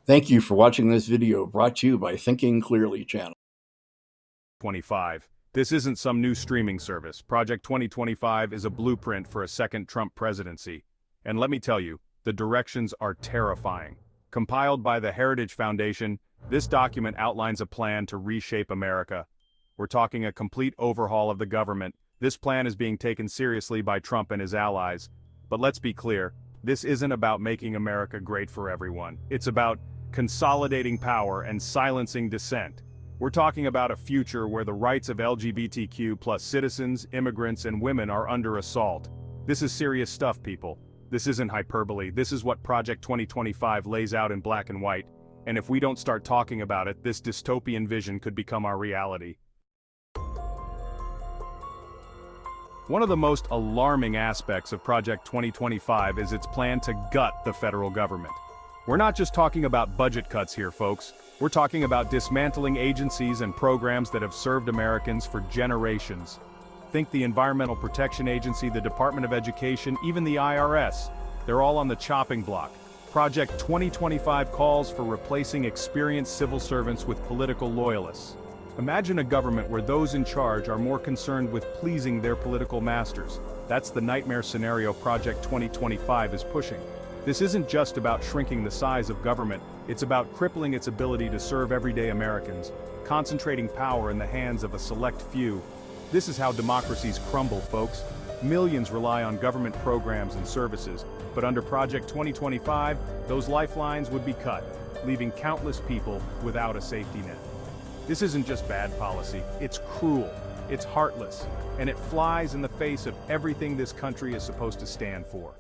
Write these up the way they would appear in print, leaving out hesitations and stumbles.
Thank you for watching this video brought to you by Thinking Clearly channel. 25. This isn't some new streaming service. Project 2025 is a blueprint for a second Trump presidency. And let me tell you, the directions are terrifying. Compiled by the Heritage Foundation, this document outlines a plan to reshape America. We're talking a complete overhaul of the government. This plan is being taken seriously by Trump and his allies. But let's be clear, this isn't about making America great for everyone. It's about consolidating power and silencing dissent. We're talking about a future where the rights of LGBTQ plus citizens, immigrants, and women are under assault. This is serious stuff, people. This isn't hyperbole. This is what Project 2025 lays out in black and white. And if we don't start talking about it, this dystopian vision could become our reality. One of the most alarming aspects of Project 2025 is its plan to gut the federal government. We're not just talking about budget cuts here, folks. We're talking about dismantling agencies and programs that have served Americans for generations. Think the Environmental Protection Agency, the Department of Education, even the IRS. They're all on the chopping block. Project 2025 calls for replacing experienced civil servants with political loyalists. Imagine a government where those in charge are more concerned with pleasing their political masters. That's the nightmare scenario Project 2025 is pushing. This isn't just about shrinking the size of government, it's about crippling its ability to serve everyday Americans, concentrating power in the hands of a select few. This is how democracies crumble, folks. Millions rely on government programs and services, but under Project 2025, those lifelines would be cut, leaving countless people without a safety net. This isn't just bad policy, it's cruel, it's heartless, and it flies in the face of everything this country is supposed to stand for.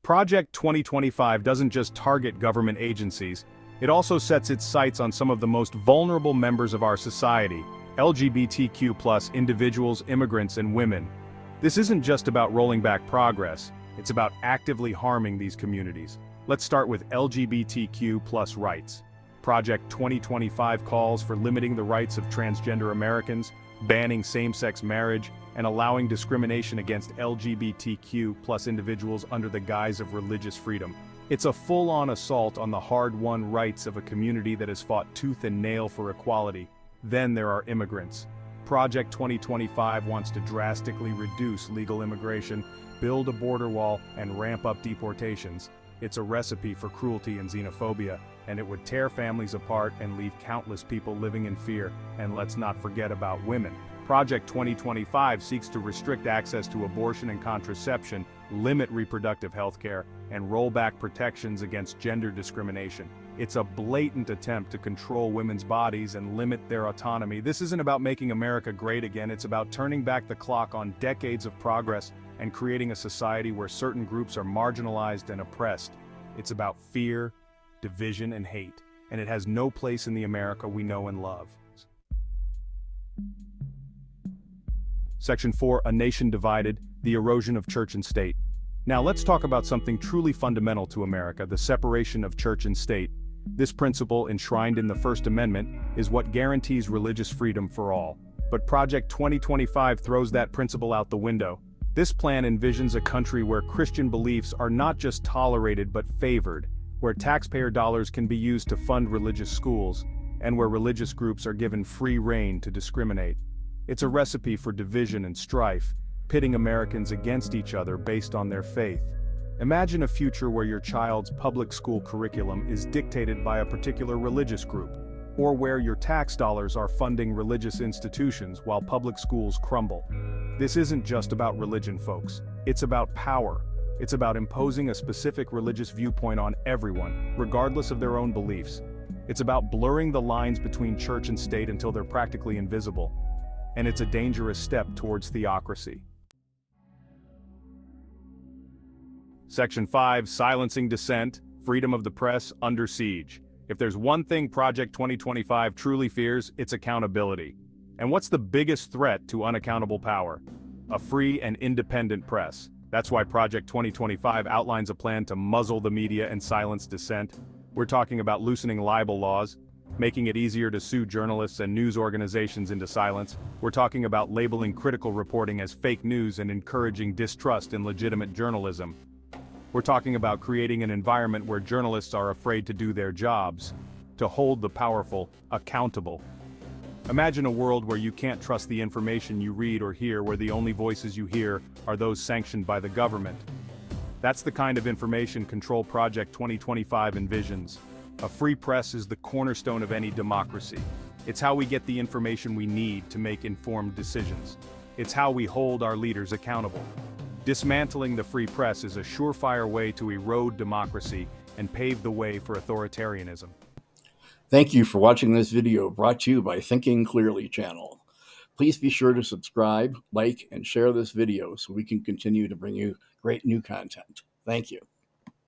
Project 2025 doesn't just target government agencies, it also sets its sights on some of the most vulnerable members of our society, LGBTQ+ individuals, immigrants, and women. This isn't just about rolling back progress, it's about actively harming these communities. Let's start with LGBTQ+ rights. Project 2025 calls for limiting the rights of transgender Americans, banning same-sex marriage, and allowing discrimination against LGBTQ+ individuals under the guise of religious freedom. It's a full-on assault on the hard-won rights of a community that has fought tooth and nail for equality. Then there are immigrants. Project 2025 wants to drastically reduce legal immigration, build a border wall, and ramp up deportations. It's a recipe for cruelty and xenophobia, and it would tear families apart and leave countless people living in fear. And let's not forget about women. Project 2025 seeks to restrict access to abortion and contraception, limit reproductive health care, and roll back protections against gender discrimination. It's a blatant attempt to control women's bodies and limit their autonomy. This isn't about making America great again, it's about turning back the clock on decades of progress and creating a society where certain groups are marginalized and oppressed. It's about fear, division, and hate, and it has no place in the America we know and love. Section 4, A Nation Divided, the Erosion of Church and State. Now let's talk about something truly fundamental to America, the separation of church and state. This principle, enshrined in the First Amendment, is what guarantees religious freedom for all. But Project 2025 throws that principle out the window. This plan envisions a country where Christian beliefs are not just tolerated but favored, where taxpayer dollars can be used to fund religious schools, and where religious groups are given free rein to discriminate. It's a recipe for division and strife, pitting Americans against each other based on their faith. Imagine a future where your child's public school curriculum is dictated by a particular religious group, or where your tax dollars are funding religious institutions while public schools crumble. This isn't just about religion, folks. It's about power. It's about imposing a specific religious viewpoint on everyone, regardless of their own beliefs. It's about blurring the lines between church and state until they're practically invisible. And it's a dangerous step towards theocracy. Section 5, Silencing Dissent, Freedom of the Press under siege. If there's one thing Project 2025 truly fears, it's accountability. And what's the biggest threat to unaccountable power? A free and independent press. That's why Project 2025 outlines a plan to muzzle the media and silence dissent. We're talking about loosening libel laws, making it easier to sue journalists and news organizations into silence. We're talking about labeling critical reporting as fake news and encouraging distrust in legitimate journalism. We're talking about creating an environment where journalists are afraid to do their jobs, to hold the powerful accountable. Imagine a world where you can't trust the information you read or hear, where the only voices you hear are those sanctioned by the government. That's the kind of information control Project 2025 envisions. A free press is the cornerstone of any democracy. It's how we get the information we need to make informed decisions. It's how we hold our leaders accountable. Dismantling the free press is a surefire way to erode democracy and pave the way for authoritarianism. Thank you for watching this video brought to you by Thinking Clearly channel. Please be sure to subscribe, like, and share this video so we can continue to bring you great new content. Thank you.